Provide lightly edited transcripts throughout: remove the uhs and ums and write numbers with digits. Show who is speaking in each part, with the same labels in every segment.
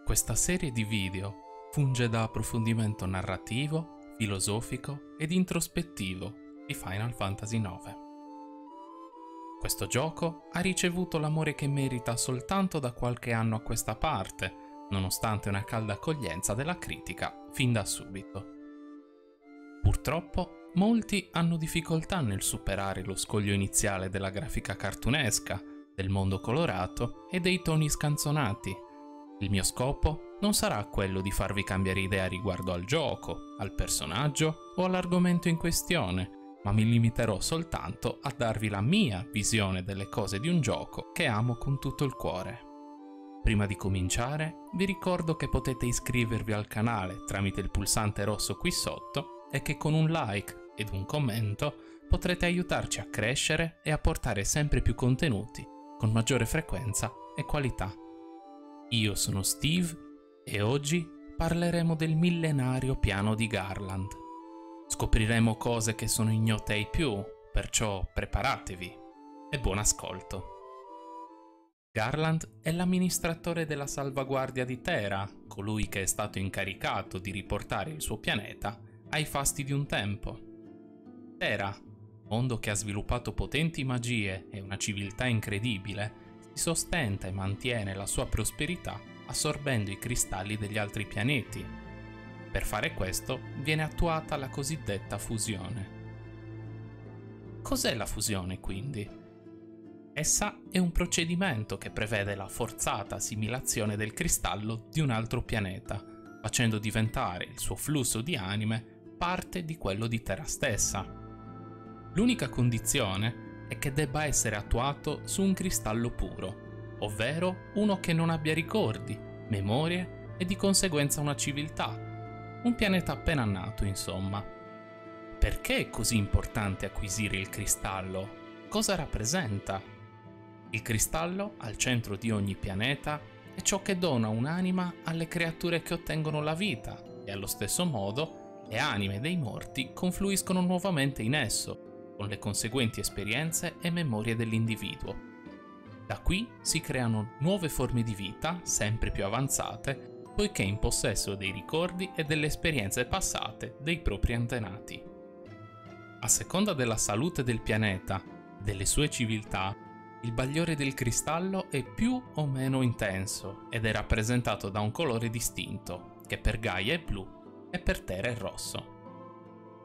Speaker 1: Questa serie di video funge da approfondimento narrativo, filosofico ed introspettivo di Final Fantasy IX. Questo gioco ha ricevuto l'amore che merita soltanto da qualche anno a questa parte, nonostante una calda accoglienza della critica fin da subito. Purtroppo, molti hanno difficoltà nel superare lo scoglio iniziale della grafica cartunesca, del mondo colorato e dei toni scanzonati. Il mio scopo non sarà quello di farvi cambiare idea riguardo al gioco, al personaggio o all'argomento in questione, ma mi limiterò soltanto a darvi la mia visione delle cose di un gioco che amo con tutto il cuore. Prima di cominciare, vi ricordo che potete iscrivervi al canale tramite il pulsante rosso qui sotto e che con un like ed un commento potrete aiutarci a crescere e a portare sempre più contenuti con maggiore frequenza e qualità. Io sono Steve e oggi parleremo del millenario piano di Garland. Scopriremo cose che sono ignote ai più, perciò preparatevi e buon ascolto. Garland è l'amministratore della salvaguardia di Terra, colui che è stato incaricato di riportare il suo pianeta ai fasti di un tempo. Terra, mondo che ha sviluppato potenti magie e una civiltà incredibile, si sostenta e mantiene la sua prosperità assorbendo i cristalli degli altri pianeti. Per fare questo viene attuata la cosiddetta fusione. Cos'è la fusione, quindi? Essa è un procedimento che prevede la forzata assimilazione del cristallo di un altro pianeta, facendo diventare il suo flusso di anime parte di quello di Terra stessa. L'unica condizione è che debba essere attuato su un cristallo puro, ovvero uno che non abbia ricordi, memorie e di conseguenza una civiltà, un pianeta appena nato, insomma. Perché è così importante acquisire il cristallo? Cosa rappresenta? Il cristallo, al centro di ogni pianeta, è ciò che dona un'anima alle creature che ottengono la vita e allo stesso modo le anime dei morti confluiscono nuovamente in esso, con le conseguenti esperienze e memorie dell'individuo. Da qui si creano nuove forme di vita, sempre più avanzate, poiché in possesso dei ricordi e delle esperienze passate dei propri antenati. A seconda della salute del pianeta, delle sue civiltà, il bagliore del cristallo è più o meno intenso ed è rappresentato da un colore distinto, che per Gaia è blu e per Terra è rosso.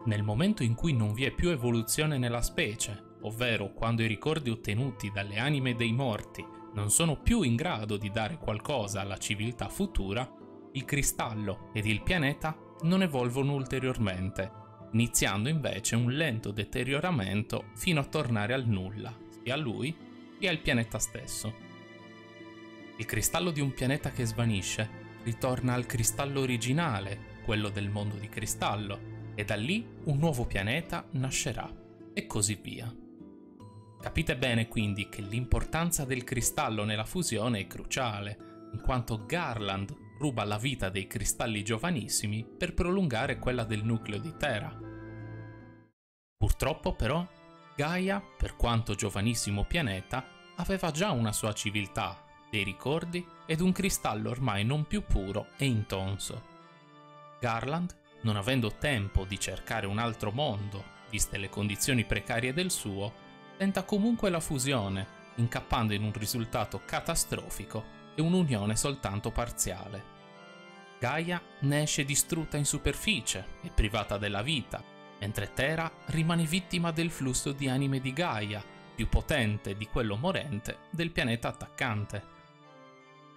Speaker 1: Nel momento in cui non vi è più evoluzione nella specie, ovvero quando i ricordi ottenuti dalle anime dei morti non sono più in grado di dare qualcosa alla civiltà futura, il cristallo ed il pianeta non evolvono ulteriormente, iniziando invece un lento deterioramento fino a tornare al nulla, sia a lui sia al pianeta stesso. Il cristallo di un pianeta che svanisce ritorna al cristallo originale, quello del mondo di cristallo, e da lì un nuovo pianeta nascerà, e così via. Capite bene quindi che l'importanza del cristallo nella fusione è cruciale, in quanto Garland ruba la vita dei cristalli giovanissimi per prolungare quella del nucleo di Terra. Purtroppo però, Gaia, per quanto giovanissimo pianeta, aveva già una sua civiltà, dei ricordi ed un cristallo ormai non più puro e intonso. Garland, non avendo tempo di cercare un altro mondo, viste le condizioni precarie del suo, tenta comunque la fusione, incappando in un risultato catastrofico e un'unione soltanto parziale. Gaia ne esce distrutta in superficie e privata della vita, mentre Terra rimane vittima del flusso di anime di Gaia, più potente di quello morente del pianeta attaccante.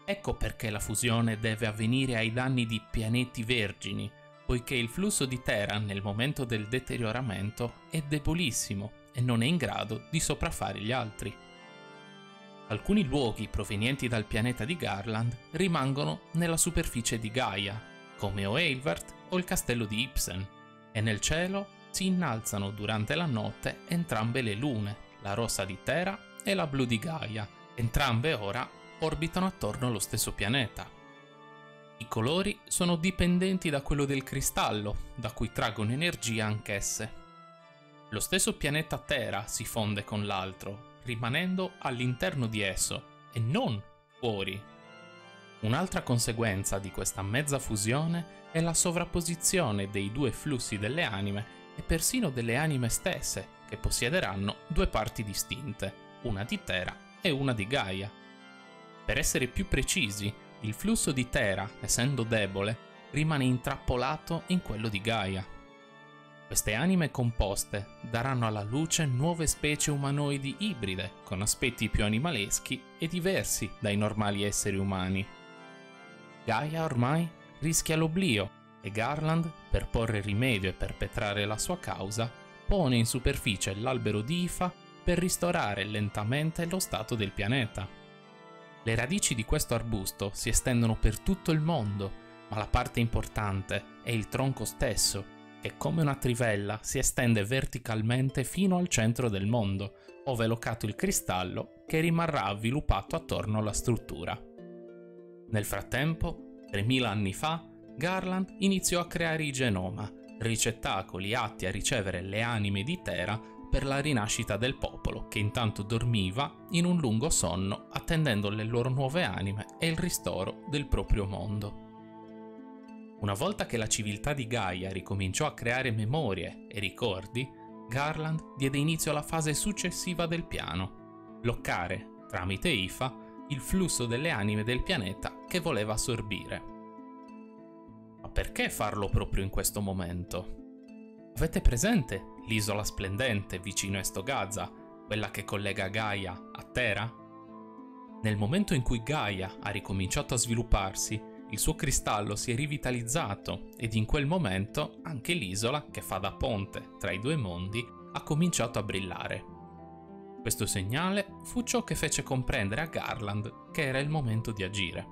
Speaker 1: Ecco perché la fusione deve avvenire ai danni di pianeti vergini, poiché il flusso di Terra nel momento del deterioramento è debolissimo e non è in grado di sopraffare gli altri. Alcuni luoghi provenienti dal pianeta di Garland rimangono nella superficie di Gaia, come Oeilvert o il castello di Ibsen, e nel cielo si innalzano durante la notte entrambe le lune, la rossa di Terra e la blu di Gaia. Entrambe ora orbitano attorno allo stesso pianeta. I colori sono dipendenti da quello del cristallo, da cui traggono energia anch'esse. Lo stesso pianeta Terra si fonde con l'altro, rimanendo all'interno di esso e non fuori. Un'altra conseguenza di questa mezza fusione è la sovrapposizione dei due flussi delle anime e persino delle anime stesse, che possiederanno due parti distinte, una di Terra e una di Gaia. Per essere più precisi, il flusso di Terra, essendo debole, rimane intrappolato in quello di Gaia. Queste anime composte daranno alla luce nuove specie umanoidi ibride, con aspetti più animaleschi e diversi dai normali esseri umani. Gaia ormai rischia l'oblio e Garland, per porre rimedio e perpetrare la sua causa, pone in superficie l'albero di Ifa per ristorare lentamente lo stato del pianeta. Le radici di questo arbusto si estendono per tutto il mondo, ma la parte importante è il tronco stesso, che come una trivella si estende verticalmente fino al centro del mondo, ove è locato il cristallo che rimarrà avviluppato attorno alla struttura. Nel frattempo, 3000 anni fa, Garland iniziò a creare i genoma, ricettacoli atti a ricevere le anime di Terra per la rinascita del popolo, che intanto dormiva in un lungo sonno attendendo le loro nuove anime e il ristoro del proprio mondo. Una volta che la civiltà di Gaia ricominciò a creare memorie e ricordi, Garland diede inizio alla fase successiva del piano: bloccare, tramite Ifa, il flusso delle anime del pianeta che voleva assorbire. Ma perché farlo proprio in questo momento? Avete presente l'isola splendente vicino a Estogazza, quella che collega Gaia a Terra? Nel momento in cui Gaia ha ricominciato a svilupparsi, il suo cristallo si è rivitalizzato ed in quel momento anche l'isola, che fa da ponte tra i due mondi, ha cominciato a brillare. Questo segnale fu ciò che fece comprendere a Garland che era il momento di agire.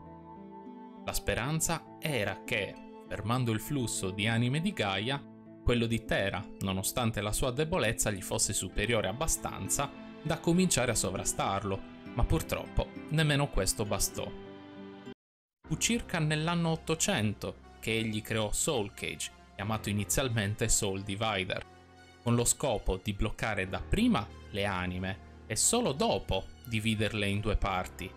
Speaker 1: La speranza era che, fermando il flusso di anime di Gaia, quello di Terra, nonostante la sua debolezza, gli fosse superiore abbastanza da cominciare a sovrastarlo, ma purtroppo nemmeno questo bastò. Fu circa nell'anno 800 che egli creò Soul Cage, chiamato inizialmente Soul Divider, con lo scopo di bloccare dapprima le anime e solo dopo dividerle in due parti,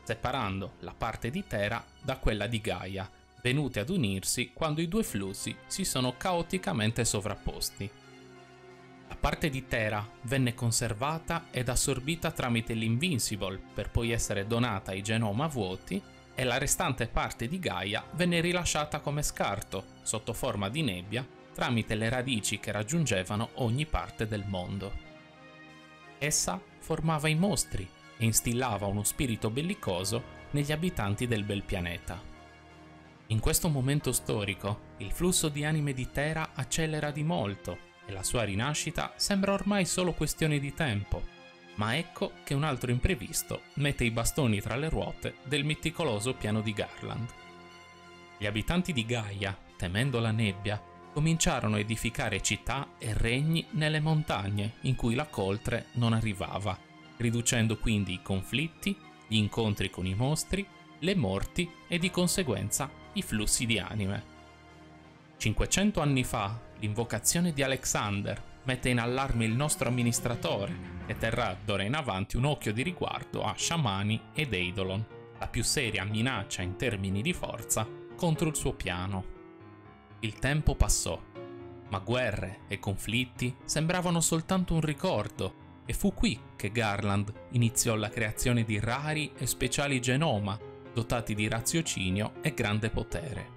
Speaker 1: separando la parte di Terra da quella di Gaia, venute ad unirsi quando i due flussi si sono caoticamente sovrapposti. La parte di Terra venne conservata ed assorbita tramite l'Invincible per poi essere donata ai genoma vuoti, e la restante parte di Gaia venne rilasciata come scarto, sotto forma di nebbia, tramite le radici che raggiungevano ogni parte del mondo. Essa formava i mostri e instillava uno spirito bellicoso negli abitanti del bel pianeta. In questo momento storico, il flusso di anime di Terra accelera di molto e la sua rinascita sembra ormai solo questione di tempo. Ma ecco che un altro imprevisto mette i bastoni tra le ruote del meticoloso piano di Garland. Gli abitanti di Gaia, temendo la nebbia, cominciarono a edificare città e regni nelle montagne in cui la coltre non arrivava, riducendo quindi i conflitti, gli incontri con i mostri, le morti e di conseguenza i flussi di anime. 500 anni fa, l'invocazione di Alexander mette in allarme il nostro amministratore e terrà d'ora in avanti un occhio di riguardo a sciamani ed Eidolon, la più seria minaccia in termini di forza contro il suo piano. Il tempo passò, ma guerre e conflitti sembravano soltanto un ricordo e fu qui che Garland iniziò la creazione di rari e speciali genoma dotati di raziocinio e grande potere.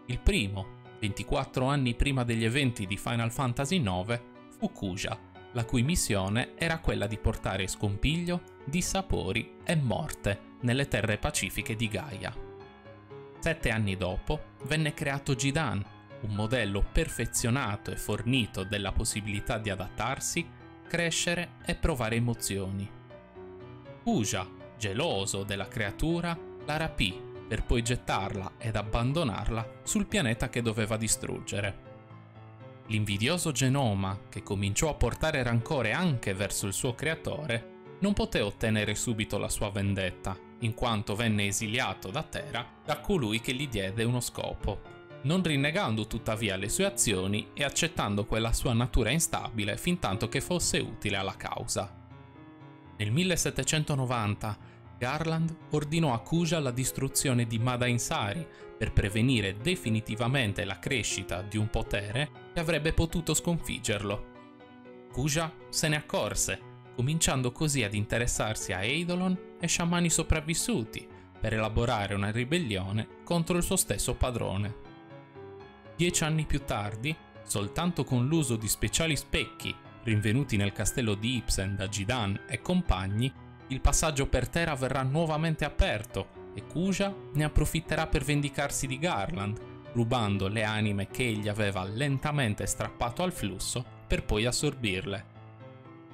Speaker 1: Il primo, 24 anni prima degli eventi di Final Fantasy IX, fu Kuja, la cui missione era quella di portare scompiglio, dissapori e morte nelle terre pacifiche di Gaia. 7 anni dopo venne creato Jidan, un modello perfezionato e fornito della possibilità di adattarsi, crescere e provare emozioni. Kuja, geloso della creatura, la rapì per poi gettarla ed abbandonarla sul pianeta che doveva distruggere. L'invidioso genoma, che cominciò a portare rancore anche verso il suo creatore, non poté ottenere subito la sua vendetta, in quanto venne esiliato da Terra da colui che gli diede uno scopo, non rinnegando tuttavia le sue azioni e accettando quella sua natura instabile fintanto che fosse utile alla causa. Nel 1790 Garland ordinò a Kuja la distruzione di Madainsari per prevenire definitivamente la crescita di un potere che avrebbe potuto sconfiggerlo. Kuja se ne accorse, cominciando così ad interessarsi a Eidolon e sciamani sopravvissuti per elaborare una ribellione contro il suo stesso padrone. 10 anni più tardi, soltanto con l'uso di speciali specchi rinvenuti nel castello di Ibsen da Jidan e compagni, il passaggio per terra verrà nuovamente aperto e Kuja ne approfitterà per vendicarsi di Garland, rubando le anime che egli aveva lentamente strappato al flusso per poi assorbirle.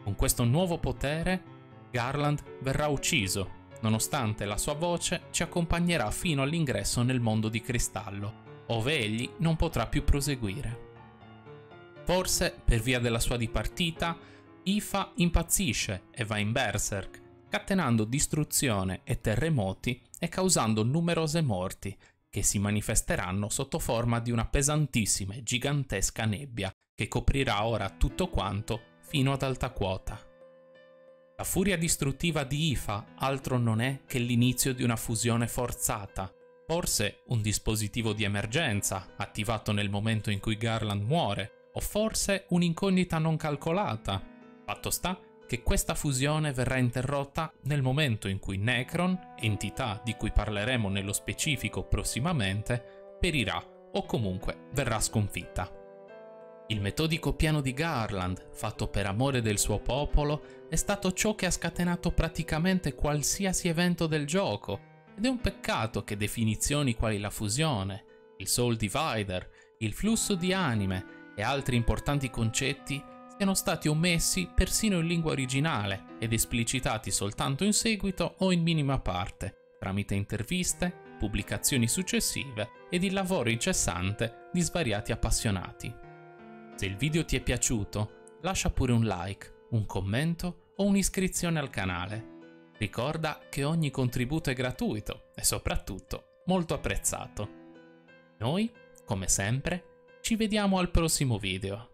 Speaker 1: Con questo nuovo potere, Garland verrà ucciso, nonostante la sua voce ci accompagnerà fino all'ingresso nel mondo di cristallo, ove egli non potrà più proseguire. Forse, per via della sua dipartita, Ifa impazzisce e va in berserk, catenando distruzione e terremoti e causando numerose morti, che si manifesteranno sotto forma di una pesantissima e gigantesca nebbia che coprirà ora tutto quanto fino ad alta quota. La furia distruttiva di Ifa altro non è che l'inizio di una fusione forzata, forse un dispositivo di emergenza attivato nel momento in cui Garland muore, o forse un'incognita non calcolata. Fatto sta che questa fusione verrà interrotta nel momento in cui Necron, entità di cui parleremo nello specifico prossimamente, perirà o comunque verrà sconfitta. Il metodico piano di Garland, fatto per amore del suo popolo, è stato ciò che ha scatenato praticamente qualsiasi evento del gioco, ed è un peccato che definizioni quali la fusione, il Soul Divider, il flusso di anime e altri importanti concetti siano stati omessi persino in lingua originale ed esplicitati soltanto in seguito o in minima parte, tramite interviste, pubblicazioni successive ed il lavoro incessante di svariati appassionati. Se il video ti è piaciuto, lascia pure un like, un commento o un'iscrizione al canale. Ricorda che ogni contributo è gratuito e soprattutto molto apprezzato. Noi, come sempre, ci vediamo al prossimo video.